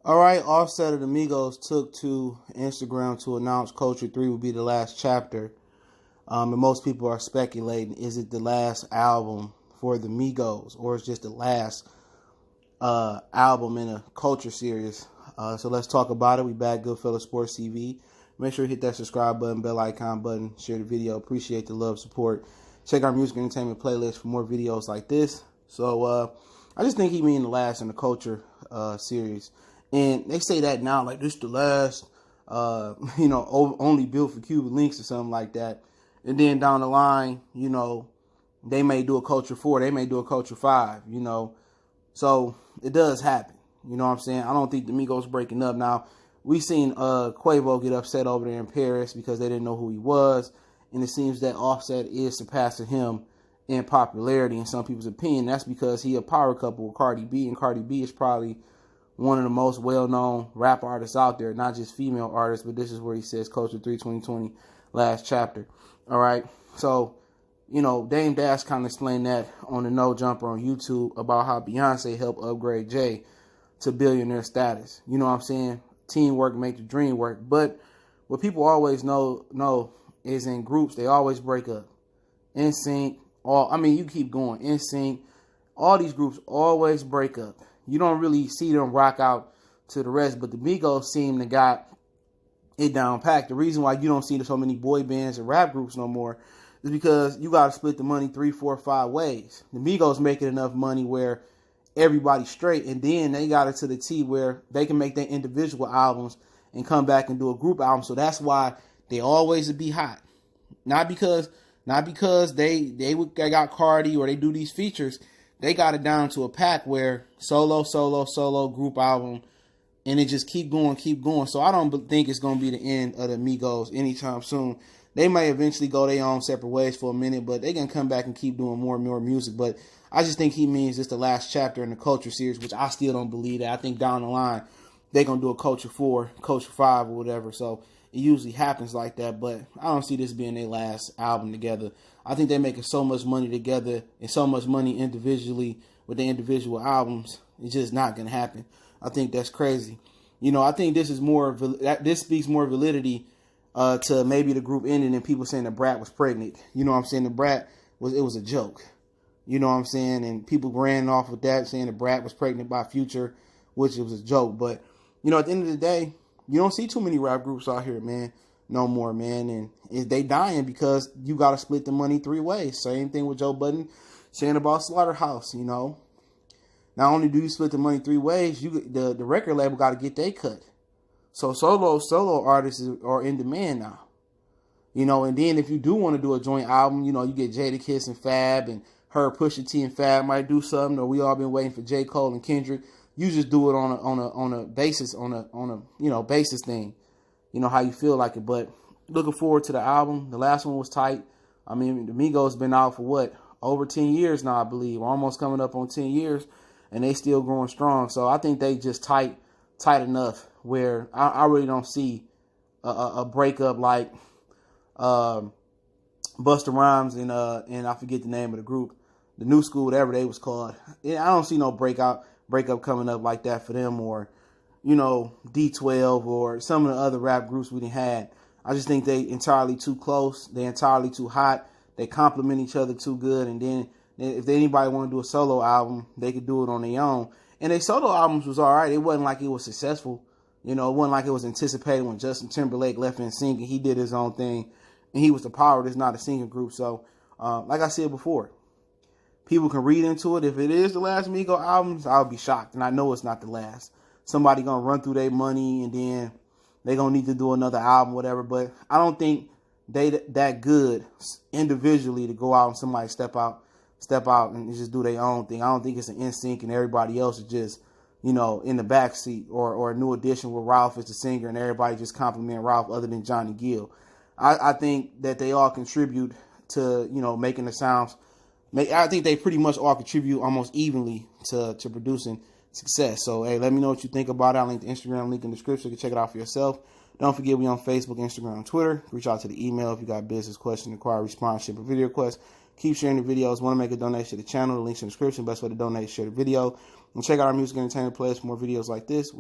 All right, Offset of the Migos took to Instagram to announce Culture 3 will be the last chapter. And most people are speculating, is it the last album for the Migos, or is just the last album in a Culture series? So let's talk about it. We back, Goodfellas Sports TV. Make sure you hit that subscribe button, bell icon button, share the video. Appreciate the love, support. Check our music entertainment playlist for more videos like this. So I just think he mean the last in the Culture series. And they say that now, like this the last, only built for Cuban links or something like that. And then down the line, they may do a Culture 4, they may do a Culture 5, So it does happen. You know what I'm saying? I don't think the Migos breaking up. Now, we seen Quavo get upset over there in Paris because they didn't know who he was. And it seems that Offset is surpassing him in popularity in some people's opinion. That's because he a power couple with Cardi B, and Cardi B is probably one of the most well-known rap artists out there, not just female artists, but this is where he says Culture 3 2020, last chapter. All right. So, Dame Dash kind of explained that on the No Jumper on YouTube about how Beyonce helped upgrade Jay to billionaire status. You know what I'm saying? Teamwork make the dream work. But what people always know is in groups, they always break up. NSYNC, you keep going. NSYNC, all these groups always break up. You don't really see them rock out to the rest, but the Migos seem to got it down packed. The reason why you don't see so many boy bands and rap groups no more is because you got to split the money 3, 4, 5 ways. The Migos making enough money where everybody's straight, and then they got it to the T where they can make their individual albums and come back and do a group album. So that's why they always be hot. Not because they got Cardi or they do these features. They got it down to a pack where solo, group album, and it just keep going. So I don't think it's going to be the end of the Migos anytime soon. They may eventually go their own separate ways for a minute, but they can come back and keep doing more and more music. But I just think he means it's the last chapter in the Culture series, which I still don't believe that. I think down the line, they're going to do a Culture 4, Culture 5, or whatever. So it usually happens like that, but I don't see this being their last album together. I think they're making so much money together and so much money individually with their individual albums. It's just not going to happen. I think that's crazy. I think this speaks more validity to maybe the group ending than people saying that Brat was pregnant. You know what I'm saying? The Brat was a joke. You know what I'm saying? And people ran off with that, saying that Brat was pregnant by Future, which it was a joke. But, at the end of the day, you don't see too many rap groups out here, man. No more, man. And they dying because you got to split the money 3 ways. Same thing with Joe Budden saying about Slaughterhouse, Not only do you split the money 3 ways, the record label got to get their cut. So solo artists are in demand now. And then if you do want to do a joint album, you get Jadakiss and Fab, and her, Pusha T, and Fab might do something, or we all been waiting for J. Cole and Kendrick. You just do it on a basis, on a basis thing. How you feel like it. But looking forward to the album. The last one was tight. The Migos been out for over 10 years now, I believe. We're almost coming up on 10 years, and they still growing strong. So I think they just tight enough where I really don't see a breakup like Busta Rhymes and I forget the name of the group, the New School, whatever they was called. I don't see no breakup coming up like that for them, or D12 or some of the other rap groups we done had. I just think they entirely too close. They entirely too hot. They complement each other too good. And then if anybody want to do a solo album, they could do it on their own. And their solo albums was all right. It wasn't like it was successful. It wasn't like it was anticipated when Justin Timberlake left NSYNC and he did his own thing. And he was the power. It's not a singing group. So, like I said before, people can read into it. If it is the last Migos albums, I'll be shocked. And I know it's not the last. Somebody going to run through their money and then they going to need to do another album, whatever. But I don't think they that good individually to go out and somebody step out and just do their own thing. I don't think it's an NSYNC and everybody else is just, in the backseat, or a New Edition where Ralph is the singer and everybody just compliment Ralph other than Johnny Gill. I think that they all contribute to, making the sounds. I think they pretty much all contribute almost evenly to producing success. So, hey, let me know what you think about it. I'll link the Instagram link in the description. You can check it out for yourself. Don't forget, we on Facebook, Instagram, and Twitter. Reach out to the email if you got business questions, inquiry, sponsorship, or video requests. Keep sharing the videos. Want to make a donation to the channel? The link's in the description. Best way to donate is share the video. And check out our music entertainment playlist for more videos like this.